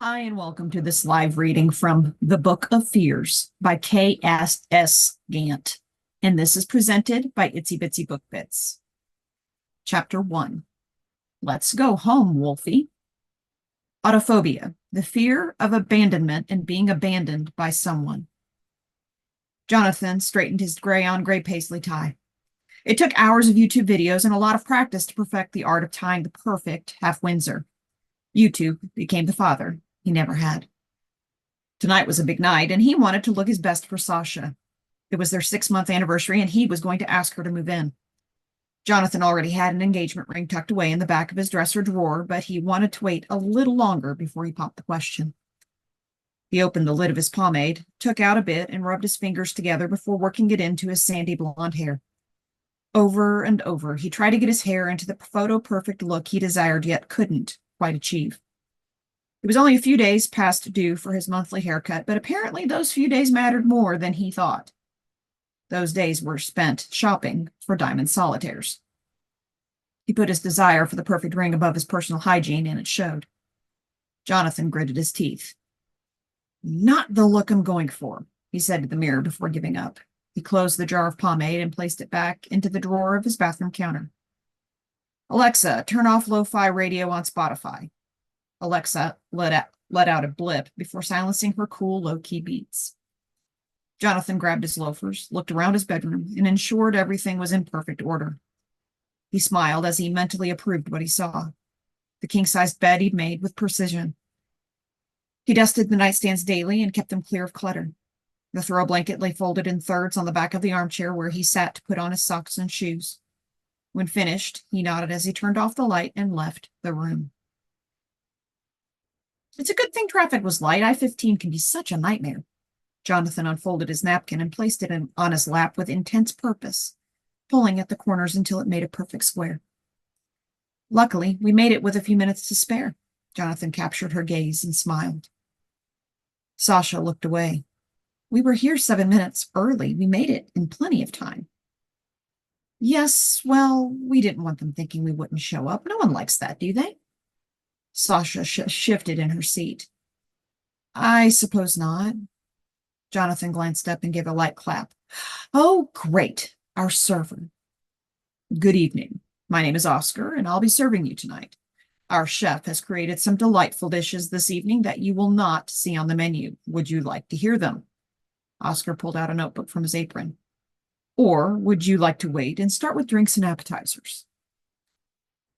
Hi, and welcome to this live reading from The Book of Fears by K.S. Gantt. And this is presented by Itsy Bitsy Book Bits. Chapter 1. Let's go home, Wolfie. Autophobia, the fear of abandonment and being abandoned by someone. Jonathan straightened his gray-on-gray paisley tie. It took hours of YouTube videos and a lot of practice to perfect the art of tying the perfect half-Windsor. YouTube became the father he never had. Tonight was a big night, and he wanted to look his best for Sasha. It was their 6-month anniversary, and he was going to ask her to move in. Jonathan already had an engagement ring tucked away in the back of his dresser drawer, but he wanted to wait a little longer before he popped the question. He opened the lid of his pomade, took out a bit, and rubbed his fingers together before working it into his sandy blonde hair. Over and over, he tried to get his hair into the photo-perfect look he desired yet couldn't quite achieve. It was only a few days past due for his monthly haircut, but apparently those few days mattered more than he thought. Those days were spent shopping for diamond solitaires. He put his desire for the perfect ring above his personal hygiene, and it showed. Jonathan gritted his teeth. Not the look I'm going for, he said to the mirror before giving up. He closed the jar of pomade and placed it back into the drawer of his bathroom counter. Alexa, turn off lo-fi radio on Spotify. Alexa let out a blip before silencing her cool, low-key beats. Jonathan grabbed his loafers, looked around his bedroom, and ensured everything was in perfect order. He smiled as he mentally approved what he saw. The king-sized bed he'd made with precision. He dusted the nightstands daily and kept them clear of clutter. The throw blanket lay folded in thirds on the back of the armchair where he sat to put on his socks and shoes. When finished, he nodded as he turned off the light and left the room. It's a good thing traffic was light. I-15 can be such a nightmare. Jonathan unfolded his napkin and placed it on his lap with intense purpose, pulling at the corners until it made a perfect square. Luckily, we made it with a few minutes to spare. Jonathan captured her gaze and smiled. Sasha looked away. We were here 7 minutes early. We made it in plenty of time. Yes, well, we didn't want them thinking we wouldn't show up. No one likes that, do they? Sasha shifted in her seat. I suppose not. Jonathan glanced up and gave a light clap. Oh, great. Our server. Good evening. My name is Oscar, and I'll be serving you tonight. Our chef has created some delightful dishes this evening that you will not see on the menu. Would you like to hear them? Oscar pulled out a notebook from his apron. Or would you like to wait and start with drinks and appetizers?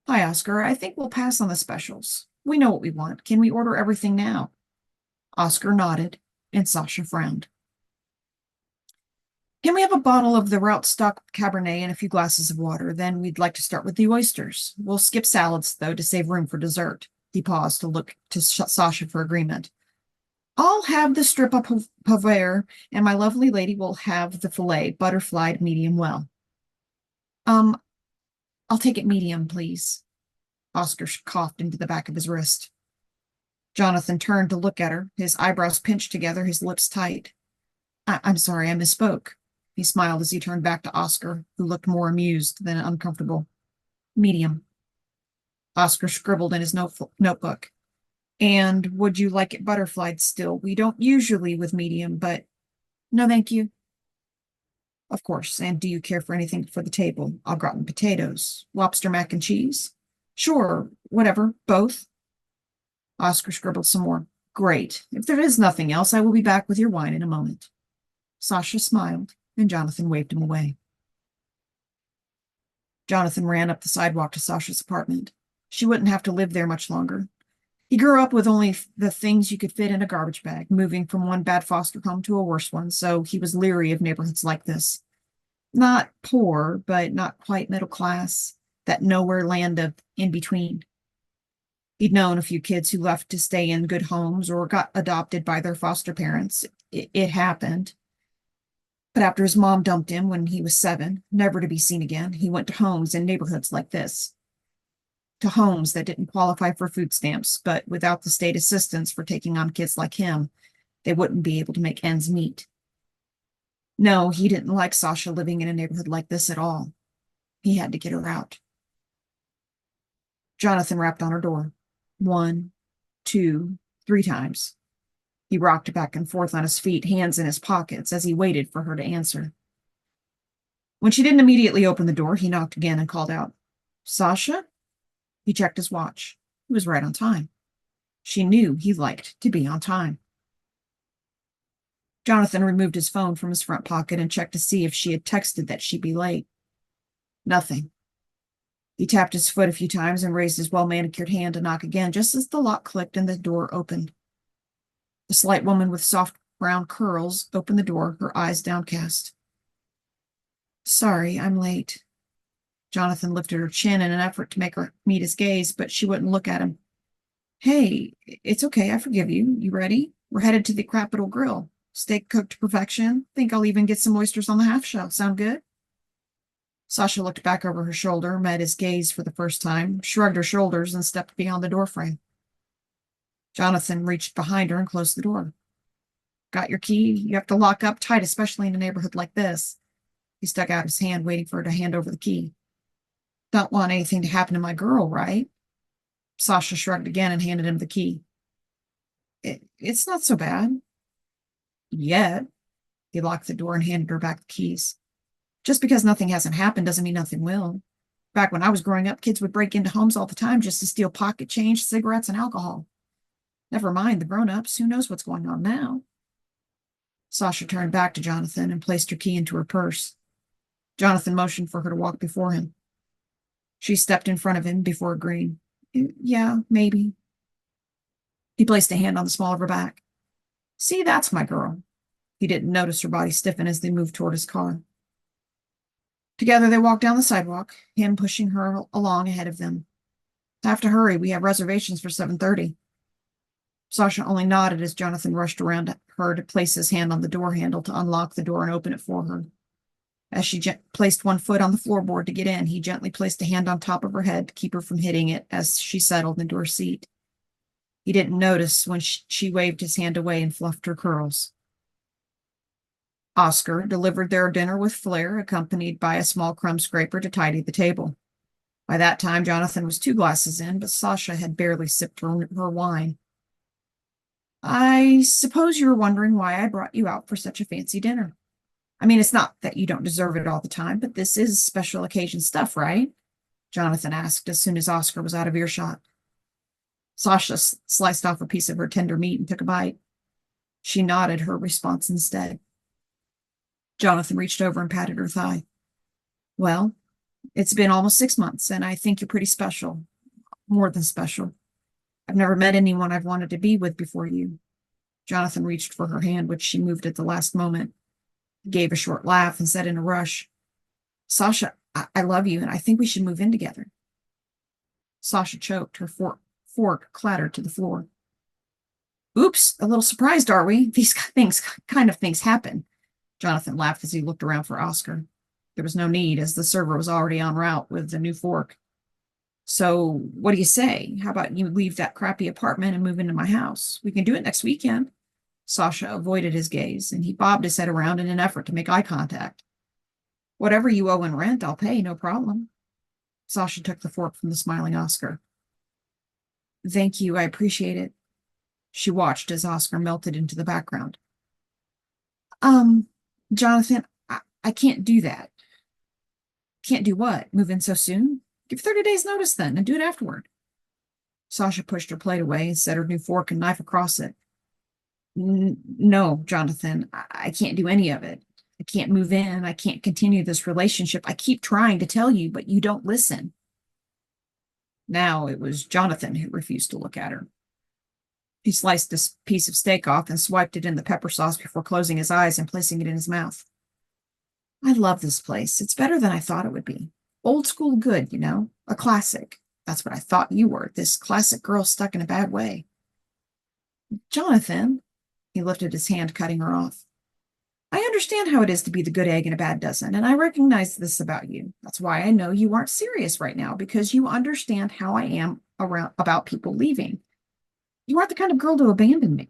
Hi, Oscar. I think we'll pass on the specials. We know what we want. Can we order everything now? Oscar nodded, and Sasha frowned. Can we have a bottle of the Routstock Cabernet and a few glasses of water? Then we'd like to start with the oysters. We'll skip salads, though, to save room for dessert. He paused to look to Sasha for agreement. I'll have the strip of Pho-bi-a, and my lovely lady will have the filet, butterflied medium well. I'll take it medium, please. Oscar coughed into the back of his wrist. Jonathan turned to look at her, his eyebrows pinched together, his lips tight. I'm sorry, I misspoke. He smiled as he turned back to Oscar, who looked more amused than uncomfortable. Medium. Oscar scribbled in his notebook. And would you like it butterflied still? We don't usually with medium, but no, thank you. Of course. And do you care for anything for the table? Au gratin potatoes, lobster mac and cheese? Sure, whatever, both. Oscar scribbled some more. Great. If there is nothing else, I will be back with your wine in a moment. Sasha smiled, and Jonathan waved him away. Jonathan ran up the sidewalk to Sasha's apartment. She wouldn't have to live there much longer. He grew up with only the things you could fit in a garbage bag, moving from one bad foster home to a worse one, so he was leery of neighborhoods like this. Not poor, but not quite middle class, that nowhere land of in between. He'd known a few kids who left to stay in good homes or got adopted by their foster parents. It happened. But after his mom dumped him when he was 7, never to be seen again, he went to homes in neighborhoods like this. To homes that didn't qualify for food stamps, but without the state assistance for taking on kids like him, they wouldn't be able to make ends meet. No, he didn't like Sasha living in a neighborhood like this at all. He had to get her out. Jonathan rapped on her door. 1, 2, 3 times. He rocked back and forth on his feet, hands in his pockets, as he waited for her to answer. When she didn't immediately open the door, he knocked again and called out, "Sasha?" He checked his watch. He was right on time. She knew he liked to be on time. Jonathan removed his phone from his front pocket and checked to see if she had texted that she'd be late. Nothing. He tapped his foot a few times and raised his well-manicured hand to knock again, just as the lock clicked and the door opened. A slight woman with soft brown curls opened the door, her eyes downcast. "Sorry, I'm late." Jonathan lifted her chin in an effort to make her meet his gaze, but she wouldn't look at him. "Hey, it's okay, I forgive you. You ready? We're headed to the Capitol Grill. Steak cooked to perfection. Think I'll even get some oysters on the half shell. Sound good?" Sasha looked back over her shoulder, met his gaze for the first time, shrugged her shoulders, and stepped beyond the doorframe. Jonathan reached behind her and closed the door. "Got your key? You have to lock up tight, especially in a neighborhood like this." He stuck out his hand, waiting for her to hand over the key. "Don't want anything to happen to my girl, right?" Sasha shrugged again and handed him the key. It's not so bad. Yet." He locked the door and handed her back the keys. "Just because nothing hasn't happened doesn't mean nothing will. Back when I was growing up, kids would break into homes all the time just to steal pocket change, cigarettes, and alcohol. Never mind the grown-ups. Who knows what's going on now?" Sasha turned back to Jonathan and placed her key into her purse. Jonathan motioned for her to walk before him. She stepped in front of him before agreeing. "Yeah, maybe." He placed a hand on the small of her back. "See, that's my girl." He didn't notice her body stiffen as they moved toward his car. Together they walked down the sidewalk, him pushing her along ahead of them. "Have to hurry. We have reservations for 7:30. Sasha only nodded as Jonathan rushed around her to place his hand on the door handle to unlock the door and open it for her. As she placed one foot on the floorboard to get in, he gently placed a hand on top of her head to keep her from hitting it as she settled into her seat. He didn't notice when she waved his hand away and fluffed her curls. Oscar delivered their dinner with flair, accompanied by a small crumb scraper to tidy the table. By that time, Jonathan was 2 glasses in, but Sasha had barely sipped her wine. "I suppose you were wondering why I brought you out for such a fancy dinner. I mean, it's not that you don't deserve it all the time, but this is special occasion stuff, right?" Jonathan asked as soon as Oscar was out of earshot. Sasha sliced off a piece of her tender meat and took a bite. She nodded her response instead. Jonathan reached over and patted her thigh. "Well, it's been almost 6 months, and I think you're pretty special. More than special. I've never met anyone I've wanted to be with before you." Jonathan reached for her hand, which she moved at the last moment. He gave a short laugh and said in a rush, "Sasha, I love you, and I think we should move in together." Sasha choked. Her fork clattered to the floor. "Oops, a little surprised, are we? These kind of things happen." Jonathan laughed as he looked around for Oscar. There was no need, as the server was already en route with the new fork. "So, what do you say? How about you leave that crappy apartment and move into my house? We can do it next weekend." Sasha avoided his gaze, and he bobbed his head around in an effort to make eye contact. "Whatever you owe in rent, I'll pay, no problem." Sasha took the fork from the smiling Oscar. "Thank you, I appreciate it." She watched as Oscar melted into the background. Jonathan, I can't do that." "Can't do what? Move in so soon? Give 30 days notice then, and do it afterward." Sasha pushed her plate away and set her new fork and knife across it. "No, Jonathan, I can't do any of it. I can't move in. I can't continue this relationship. I keep trying to tell you, but you don't listen." Now it was Jonathan who refused to look at her. He sliced a piece of steak off and swiped it in the pepper sauce before closing his eyes and placing it in his mouth. "I love this place. It's better than I thought it would be. Old school good, you know, a classic. That's what I thought you were, this classic girl stuck in a bad way." "Jonathan," he lifted his hand, cutting her off. "I understand how it is to be the good egg in a bad dozen, and I recognize this about you. That's why I know you aren't serious right now, because you understand how I am about people leaving. You aren't the kind of girl to abandon me."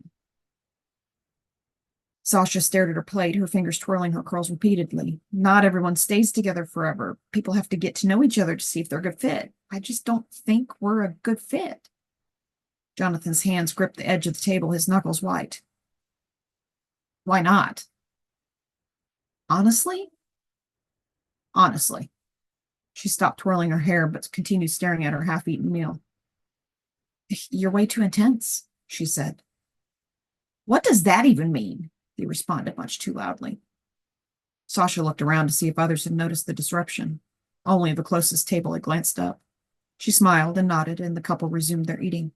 Sasha stared at her plate, her fingers twirling her curls repeatedly. "Not everyone stays together forever. People have to get to know each other to see if they're a good fit. I just don't think we're a good fit." Jonathan's hands gripped the edge of the table, his knuckles white. Why not? Honestly? Honestly. She stopped twirling her hair, but continued staring at her half-eaten meal. You're way too intense, she said. What does that even mean? He responded much too loudly. Sasha looked around to see if others had noticed the disruption. Only the closest table had glanced up. She smiled and nodded, and the couple resumed their eating.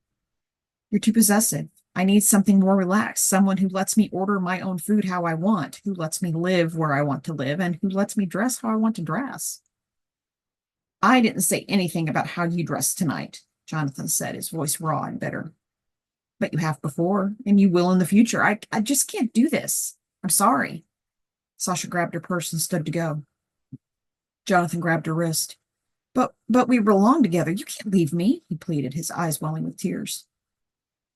You're too possessive. I need something more relaxed, someone who lets me order my own food how I want, who lets me live where I want to live, and who lets me dress how I want to dress. I didn't say anything about how you dress tonight, Jonathan said, his voice raw and bitter. But you have before, and you will in the future. I just can't do this. I'm sorry. Sasha grabbed her purse and stood to go. Jonathan grabbed her wrist. But we belong together. You can't leave me, he pleaded, his eyes welling with tears.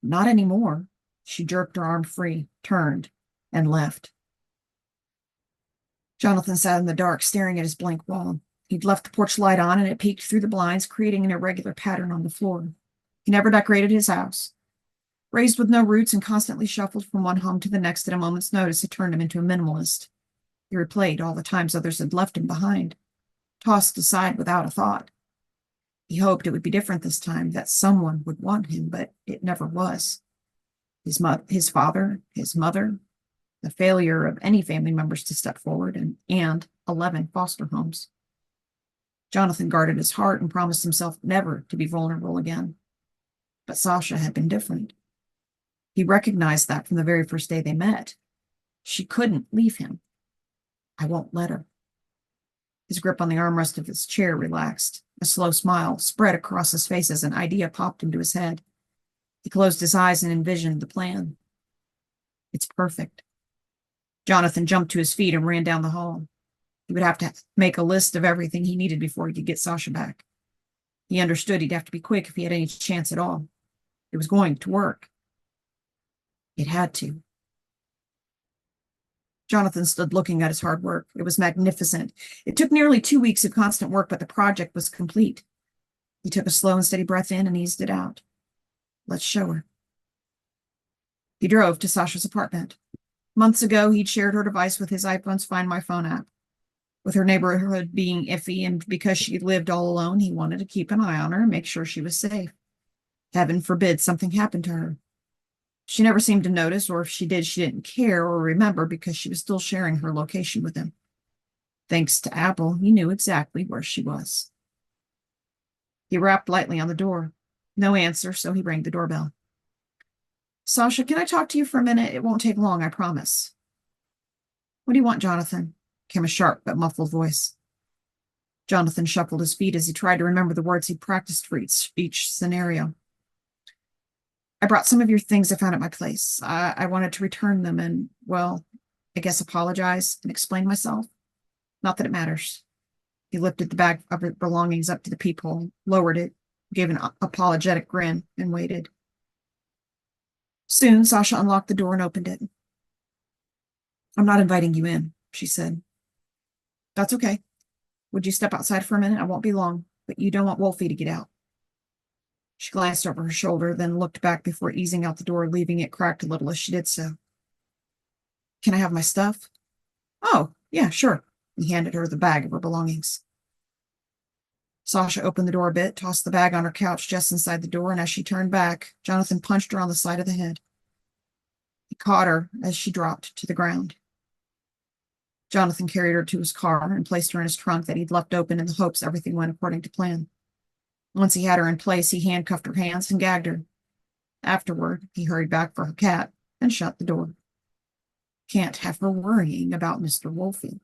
Not anymore. She jerked her arm free, turned, and left. Jonathan sat in the dark, staring at his blank wall. He'd left the porch light on, and it peeked through the blinds, creating an irregular pattern on the floor. He never decorated his house. Raised with no roots and constantly shuffled from one home to the next at a moment's notice, it turned him into a minimalist. He replayed all the times others had left him behind, tossed aside without a thought. He hoped it would be different this time, that someone would want him, but it never was. His father, his mother, the failure of any family members to step forward, and 11 foster homes. Jonathan guarded his heart and promised himself never to be vulnerable again. But Sasha had been different. He recognized that from the very first day they met. She couldn't leave him. I won't let her. His grip on the armrest of his chair relaxed. A slow smile spread across his face as an idea popped into his head. He closed his eyes and envisioned the plan. It's perfect. Jonathan jumped to his feet and ran down the hall. He would have to make a list of everything he needed before he could get Sasha back. He understood he'd have to be quick if he had any chance at all. It was going to work. It had to. Jonathan stood looking at his hard work. It was magnificent. It took nearly 2 weeks of constant work, but the project was complete. He took a slow and steady breath in and eased it out. Let's show her. He drove to Sasha's apartment. Months ago, he'd shared her device with his iPhone's Find My Phone app. With her neighborhood being iffy and because she lived all alone, he wanted to keep an eye on her and make sure she was safe. Heaven forbid something happened to her. She never seemed to notice, or if she did, she didn't care or remember because she was still sharing her location with him. Thanks to Apple, he knew exactly where she was. He rapped lightly on the door. No answer, so he rang the doorbell. Sasha, can I talk to you for a minute? It won't take long, I promise. What do you want, Jonathan? Came a sharp but muffled voice. Jonathan shuffled his feet as he tried to remember the words he practiced for each scenario. I brought some of your things I found at my place. I wanted to return them and, well, I guess apologize and explain myself. Not that it matters. He lifted the bag of belongings up to the peephole, lowered it, gave an apologetic grin, and waited. Soon, Sasha unlocked the door and opened it. I'm not inviting you in, she said. That's okay. Would you step outside for a minute? I won't be long, but you don't want Wolfie to get out. She glanced over her shoulder, then looked back before easing out the door, leaving it cracked a little as she did so. Can I have my stuff? Oh, yeah, sure. He handed her the bag of her belongings. Sasha opened the door a bit, tossed the bag on her couch just inside the door, and as she turned back, Jonathan punched her on the side of the head. He caught her as she dropped to the ground. Jonathan carried her to his car and placed her in his trunk that he'd left open in the hopes everything went according to plan. Once he had her in place, he handcuffed her hands and gagged her. Afterward, he hurried back for her cat and shut the door. Can't have her worrying about Mr. Wolfie.